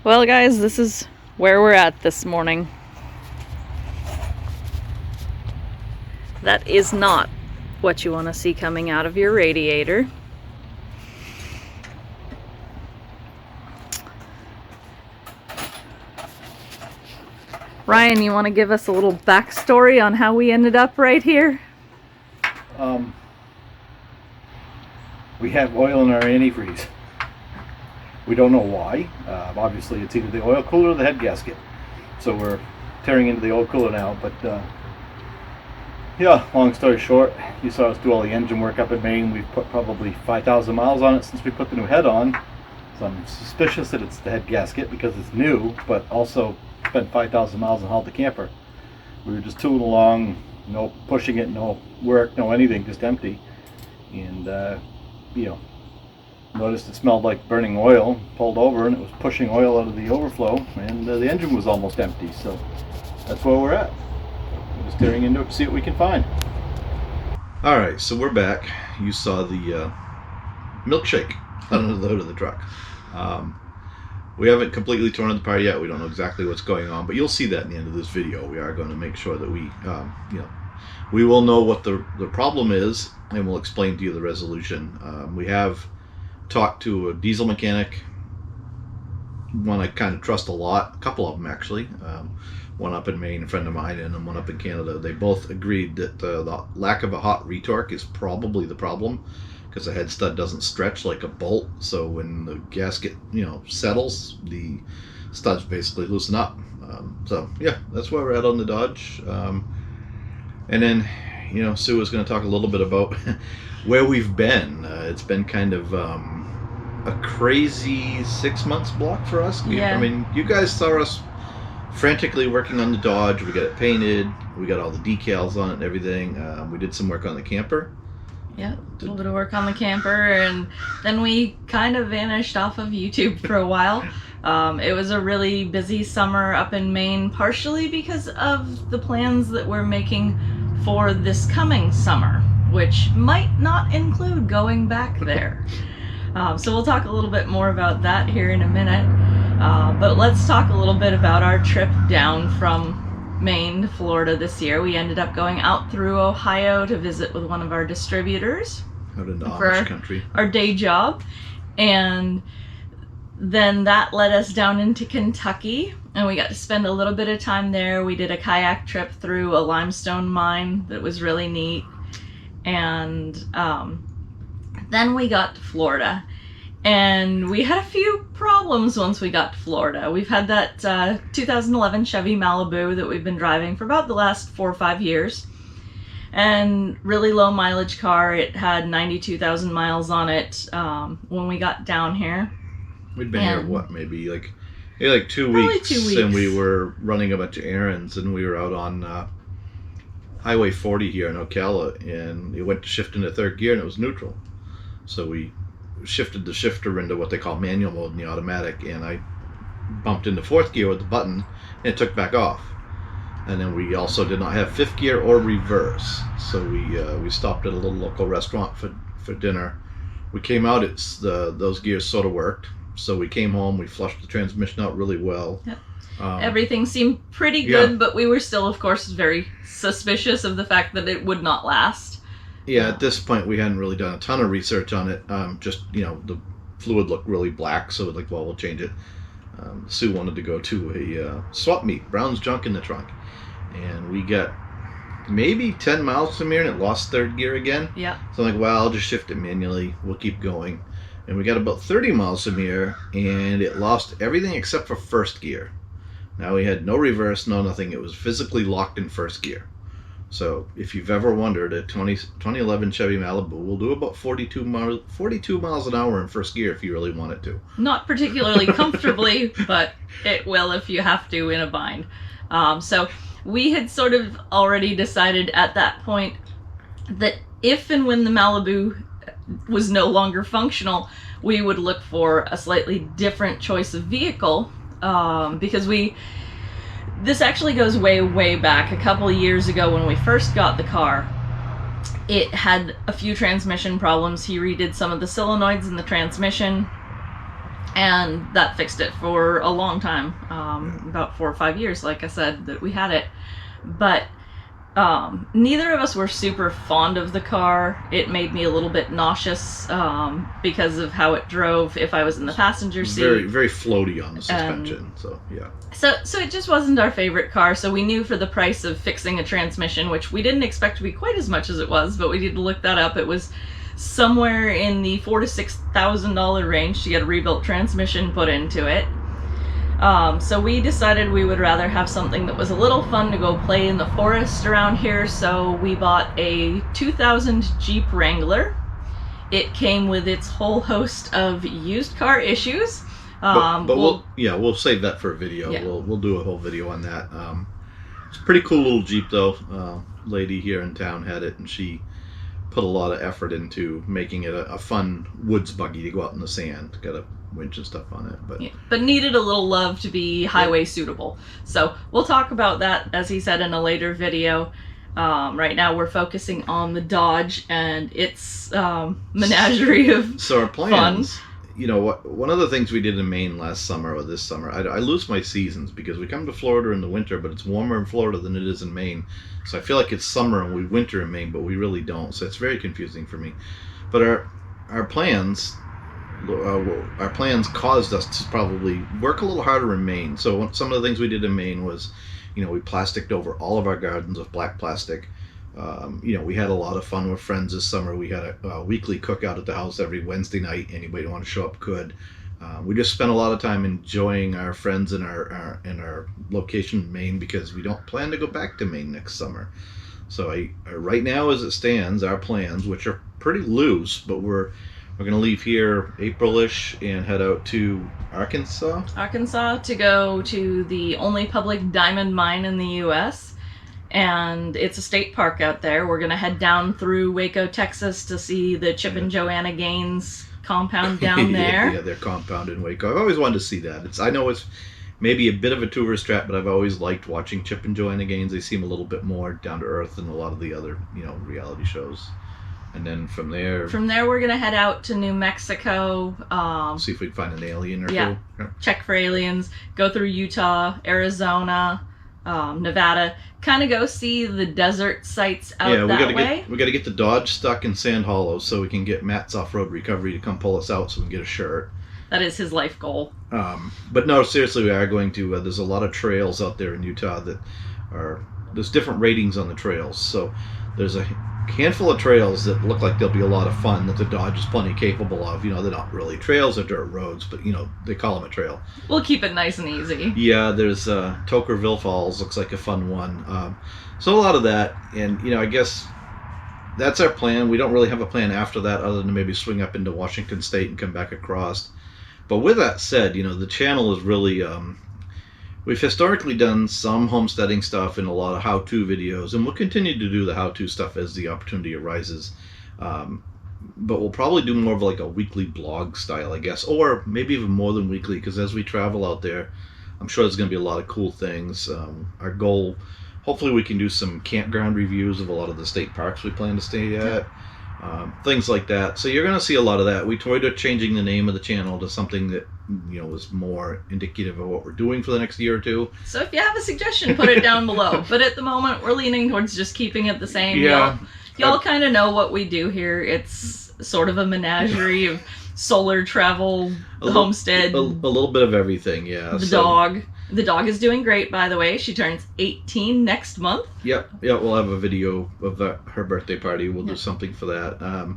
Well, guys, this is where we're at this morning. That is not what you want to see coming out of your radiator. Ryan, you want to give us a little backstory on how we ended up right here? We have oil in our antifreeze. We don't know why. Obviously, it's either the oil cooler or the head gasket. So we're tearing into the oil cooler now. But yeah, long story short, you saw us do all the engine work up in Maine. We've put probably 5,000 miles on it since we put the new head on. So I'm suspicious that it's the head gasket because it's new, but also spent 5,000 miles and hauled the camper. We were just tooling along, no pushing it, no work, no anything, just empty. And noticed it smelled like burning oil, pulled over, and it was pushing oil out of the overflow, and the engine was almost empty. So that's where we're at. We're just tearing into it to see what we can find. All right, so we're back. You saw the milkshake under the hood of the truck. We haven't completely torn it apart yet. We don't know exactly what's going on, but you'll see that in the end of this video. We are going to make sure that we will know what the problem is, and we'll explain to you the resolution. We have talked to a diesel mechanic, one I kind of trust a lot, a couple of them actually, one up in Maine, a friend of mine, and one up in Canada. They both agreed that the lack of a hot retorque is probably the problem, because the head stud doesn't stretch like a bolt, so when the gasket settles, the studs basically loosen up. So yeah, that's where we're at on the Dodge. And then Sue is going to talk a little bit about where we've been. It's been kind of a crazy 6 months block for us. Yeah. I mean, you guys saw us frantically working on the Dodge. We got it painted. We got all the decals on it and everything. We did some work on the camper. Yeah, a little bit of work on the camper, and then we kind of vanished off of YouTube for a while. It was a really busy summer up in Maine, partially because of the plans that we're making for this coming summer, which might not include going back there. So we'll talk a little bit more about that here in a minute. But let's talk a little bit about our trip down from Maine to Florida this year. We ended up going out through Ohio to visit with one of our distributors Out into for Amish country. our day job, and then that led us down into Kentucky, and we got to spend a little bit of time there. We did a kayak trip through a limestone mine that was really neat, and then we got to Florida. And we had a few problems once we got to Florida. We've had that 2011 Chevy Malibu that we've been driving for about the last 4 or 5 years. And really low mileage car. It had 92,000 miles on it when we got down here. We'd been here, maybe like 2 Probably weeks, 2 weeks. and we were running a bunch of errands, and we were out on Highway 40 here in Ocala, and it went to shift into third gear, and it was neutral. So we shifted the shifter into what they call manual mode in the automatic, and I bumped into fourth gear with the button, and it took back off. And then we also did not have fifth gear or reverse, so we stopped at a little local restaurant for dinner. We came out, those gears sort of worked, so we came home, we flushed the transmission out really well. Yep. Everything seemed pretty good, but we were still, of course, very suspicious of the fact that it would not last. Yeah, at this point we hadn't really done a ton of research on it. The fluid looked really black, so we'll change it. Sue wanted to go to a swap meet, Brown's Junk in the Trunk, and we got maybe 10 miles from here, and it lost third gear again. Yeah. So I'm like, well, I'll just shift it manually. We'll keep going. And we got about 30 miles from here, and it lost everything except for first gear. Now we had no reverse, no nothing. It was physically locked in first gear. So if you've ever wondered, a 2011 Chevy Malibu will do about 42 miles an hour in first gear if you really want it to. Not particularly comfortably, but it will if you have to in a bind. So we had sort of already decided at that point that if and when the Malibu was no longer functional, we would look for a slightly different choice of vehicle, because this actually goes way, way back. A couple of years ago when we first got the car, it had a few transmission problems. He redid some of the solenoids in the transmission, and that fixed it for a long time, about 4 or 5 years, like I said, that we had it. But neither of us were super fond of the car. It made me a little bit nauseous because of how it drove if I was in the passenger seat. Very, very floaty on the suspension. So yeah. So it just wasn't our favorite car. So we knew for the price of fixing a transmission, which we didn't expect to be quite as much as it was, but we did look that up. It was somewhere in the $4,000 to $6,000 range to get a rebuilt transmission put into it. So we decided we would rather have something that was a little fun to go play in the forest around here, so we bought a 2000 Jeep Wrangler. It came with its whole host of used car issues. But we'll save that for a video. Yeah. We'll do a whole video on that. It's a pretty cool little Jeep though. Lady here in town had it, and she put a lot of effort into making it a fun woods buggy to go out in the sand. Got a winch and stuff on it, but needed a little love to be highway suitable. So we'll talk about that, as he said, in a later video. Right now we're focusing on the Dodge and its menagerie of our plans. Fun. You know what? One of the things we did in Maine last summer or this summer, I lose my seasons because we come to Florida in the winter, but it's warmer in Florida than it is in Maine. So I feel like it's summer and we winter in Maine, but we really don't. So it's very confusing for me. But our plans caused us to probably work a little harder in Maine. So some of the things we did in Maine was, we plasticed over all of our gardens with black plastic. We had a lot of fun with friends this summer. We had a weekly cookout at the house every Wednesday night. Anybody who wanted to show up could. We just spent a lot of time enjoying our friends in our location in Maine because we don't plan to go back to Maine next summer. So right now, as it stands, our plans, which are pretty loose, but we're going to leave here April-ish and head out to Arkansas to go to the only public diamond mine in the U.S. And it's a state park out there. We're going to head down through Waco, Texas to see the Chip and Joanna Gaines compound down there. Yeah, their compound in Waco. I've always wanted to see that. I know it's maybe a bit of a tourist trap, but I've always liked watching Chip and Joanna Gaines. They seem a little bit more down to earth than a lot of the other, reality shows. And then from there we're going to head out to New Mexico. See if we can find an alien or two. Yeah, check for aliens. Go through Utah, Arizona, Nevada. Kind of go see the desert sites out that way. We got to get the Dodge stuck in Sand Hollow so we can get Matt's Off-Road Recovery to come pull us out so we can get a shirt. That is his life goal. But no, seriously, we are going to. There's a lot of trails out there in Utah there's different ratings on the trails. So there's a handful of trails that look like they'll be a lot of fun that the Dodge is plenty capable of. They're not really trails, they're dirt roads, but they call them a trail. We'll keep it nice and easy. Yeah, there's Tokerville Falls, looks like a fun one. So a lot of that, and I guess that's our plan. We don't really have a plan after that other than maybe swing up into Washington State and come back across. But with that said, the channel is really we've historically done some homesteading stuff and a lot of how-to videos, and we'll continue to do the how-to stuff as the opportunity arises. But we'll probably do more of like a weekly blog style, I guess, or maybe even more than weekly, because as we travel out there, I'm sure there's going to be a lot of cool things. Our goal, hopefully we can do some campground reviews of a lot of the state parks we plan to stay at. Things like that. So you're going to see a lot of that. We toyed with changing the name of the channel to something that is more indicative of what we're doing for the next year or two. So if you have a suggestion, put it down below. But at the moment, we're leaning towards just keeping it the same. Yeah. Y'all kind of know what we do here. It's sort of a menagerie of solar travel, homestead. A little bit of everything, yeah. The dog. The dog is doing great, by the way. She turns 18 next month. Yep. Yeah, we'll have a video of her birthday party. We'll do something for that.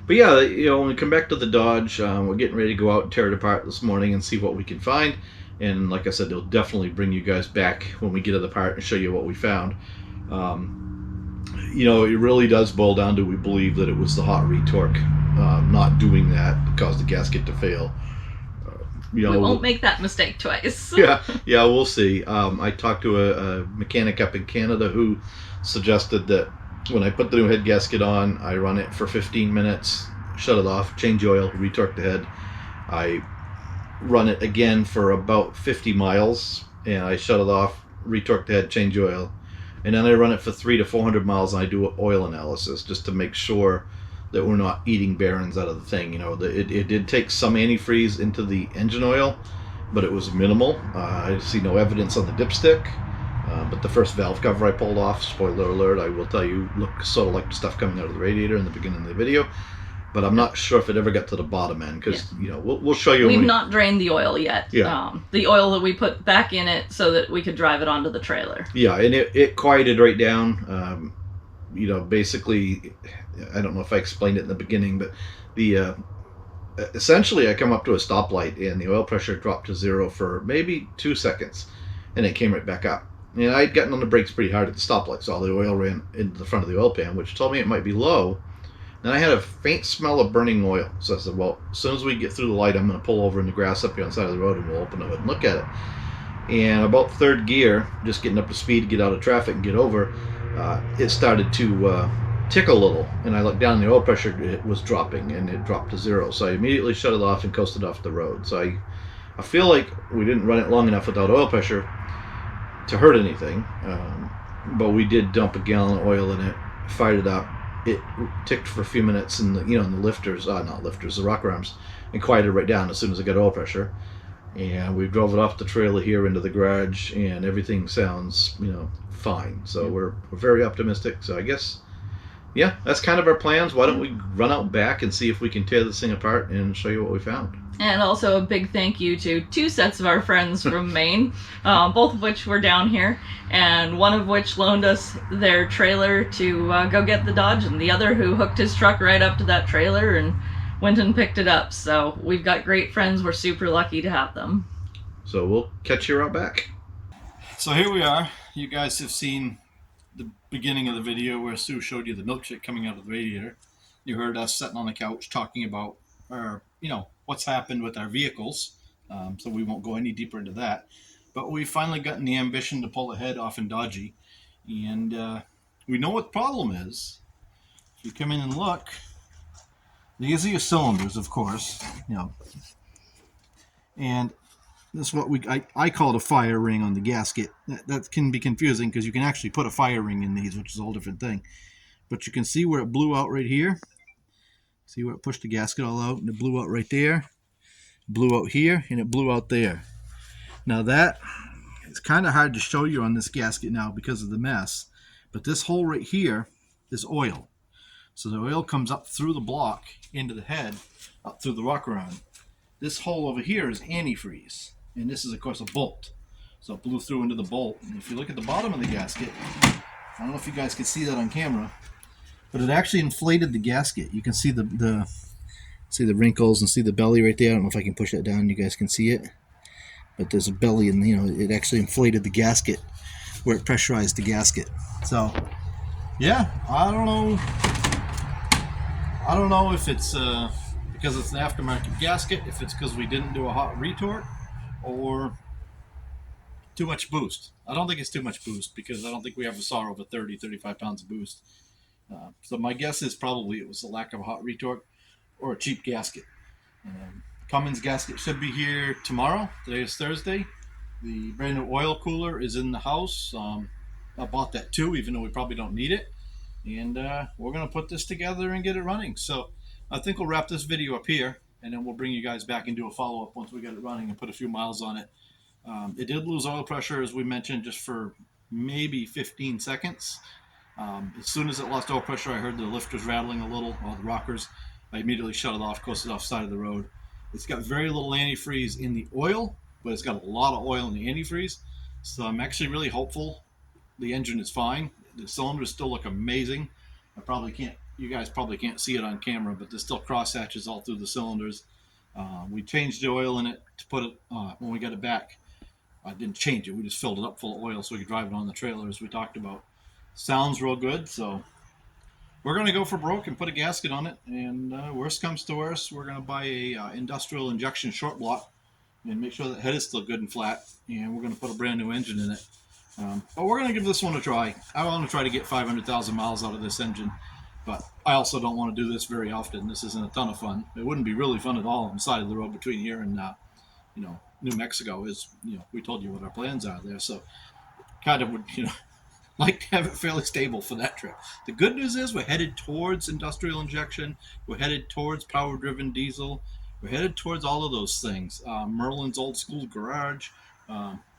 But yeah, when we come back to the Dodge, we're getting ready to go out and tear it apart this morning and see what we can find. And like I said, they'll definitely bring you guys back when we get it apart and show you what we found. It really does boil down to we believe that it was the hot retorque not doing that caused the gasket to fail. We won't make that mistake twice. yeah, we'll see. I talked to a mechanic up in Canada who suggested that when I put the new head gasket on, I run it for 15 minutes, shut it off, change oil, retorque the head. I run it again for about 50 miles, and I shut it off, retorque the head, change oil. And then I run it for 300 to 400 miles, and I do an oil analysis just to make sure that we're not eating bearings out of the thing. You know, it did take some antifreeze into the engine oil, but it was minimal. I see no evidence on the dipstick. But the first valve cover I pulled off, spoiler alert, I will tell you, looked sort of like the stuff coming out of the radiator in the beginning of the video. But I'm not sure if it ever got to the bottom end, because you know, we'll show you. We've not drained the oil yet. Yeah. The oil that we put back in it so that we could drive it onto the trailer. Yeah, and it quieted right down. You know, basically, I don't know if I explained it in the beginning, but the essentially I come up to a stoplight and the oil pressure dropped to 0 for maybe 2 seconds, and it came right back up. And I'd gotten on the brakes pretty hard at the stoplight, so all the oil ran into the front of the oil pan, which told me it might be low. Then I had a faint smell of burning oil. So I said, well, as soon as we get through the light, I'm going to pull over in the grass up here on the side of the road and we'll open the hood and look at it. And about third gear, just getting up to speed to get out of traffic and get over, it started to tick a little. And I looked down and the oil pressure it was dropping, and it dropped to 0. So I immediately shut it off and coasted off the road. So I feel like we didn't run it long enough without oil pressure to hurt anything. But we did dump a gallon of oil in it, fired it up. It ticked for a few minutes in the, in the lifters, not lifters, the rocker arms, and quieted right down as soon as I got oil pressure. And we drove it off the trailer here into the garage, and everything sounds, fine. So we're very optimistic. So I guess, yeah, that's kind of our plans. Why don't we run out back and see if we can tear this thing apart and show you what we found. And also a big thank you to 2 sets of our friends from Maine, both of which were down here, and one of which loaned us their trailer to go get the Dodge, and the other who hooked his truck right up to that trailer and went and picked it up. So we've got great friends. We're super lucky to have them. So we'll catch you out back. So here we are. You guys have seen the beginning of the video where Sue showed you the milkshake coming out of the radiator. You heard us sitting on the couch talking about our, what's happened with our vehicles. So we won't go any deeper into that. But we've finally gotten the ambition to pull the head off in Dodgy. And we know what the problem is. If you come in and look, these are your cylinders, of course. And this is what I call it a fire ring on the gasket. That can be confusing because you can actually put a fire ring in these, which is a whole different thing. But you can see where it blew out right here. See where it pushed the gasket all out, and it blew out right there, blew out here, and it blew out there. Now that is kind of hard to show you on this gasket now because of the mess, but this hole right here is oil. So the oil comes up through the block into the head, up through the rocker arm. This hole over here is antifreeze, and this is of course a bolt. So it blew through into the bolt, and if you look at the bottom of the gasket, I don't know if you guys can see that on camera, but it actually inflated the gasket. You can see the wrinkles and see the belly right there. I don't know if I can push that down. You guys can see it. But there's a belly, and it actually inflated the gasket where it pressurized the gasket. So, yeah, I don't know if it's because it's an aftermarket gasket, if it's because we didn't do a hot retort, or too much boost. I don't think it's too much boost because I don't think we ever saw over 30, 35 pounds of boost. So my guess is probably it was a lack of a hot retort or a cheap gasket. Cummins gasket should be here tomorrow. Today is Thursday. The brand new oil cooler is in the house. I bought that too, even though we probably don't need it. And we're going to put this together and get it running. So I think we'll wrap this video up here, and then we'll bring you guys back and do a follow-up once we get it running and put a few miles on it. It did lose oil pressure, as we mentioned, just for maybe 15 seconds. As soon as it lost oil pressure, I heard the lifters rattling a little, all the rockers. I immediately shut it off, coasted off the side of the road. It's got very little antifreeze in the oil, but it's got a lot of oil in the antifreeze. So I'm actually really hopeful the engine is fine. The cylinders still look amazing. You guys probably can't see it on camera, but there's still cross hatches all through the cylinders. We changed the oil in it to put it, when we got it back. I didn't change it, we just filled it up full of oil so we could drive it on the trailer as we talked about. Sounds real good, so we're going to go for broke and put a gasket on it, and worst comes to worst, we're going to buy a industrial injection short block and make sure that head is still good and flat, and we're going to put a brand new engine in it. But we're going to give this one a try. I want to try to get 500,000 miles out of this engine, but I also don't want to do this very often. This isn't a ton of fun. It wouldn't be really fun at all on the side of the road between here and New Mexico. Is we told you what our plans are there, so kind of would like to have it fairly stable for that trip. The good news is we're headed towards industrial injection. We're headed towards power-driven diesel. We're headed towards all of those things. Merlin's old school garage.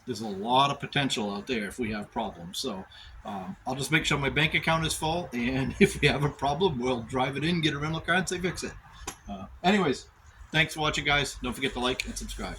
There's a lot of potential out there if we have problems. So I'll just make sure my bank account is full, and if we have a problem, we'll drive it in, get a rental car, and say fix it. Anyways, thanks for watching, guys. Don't forget to like and subscribe.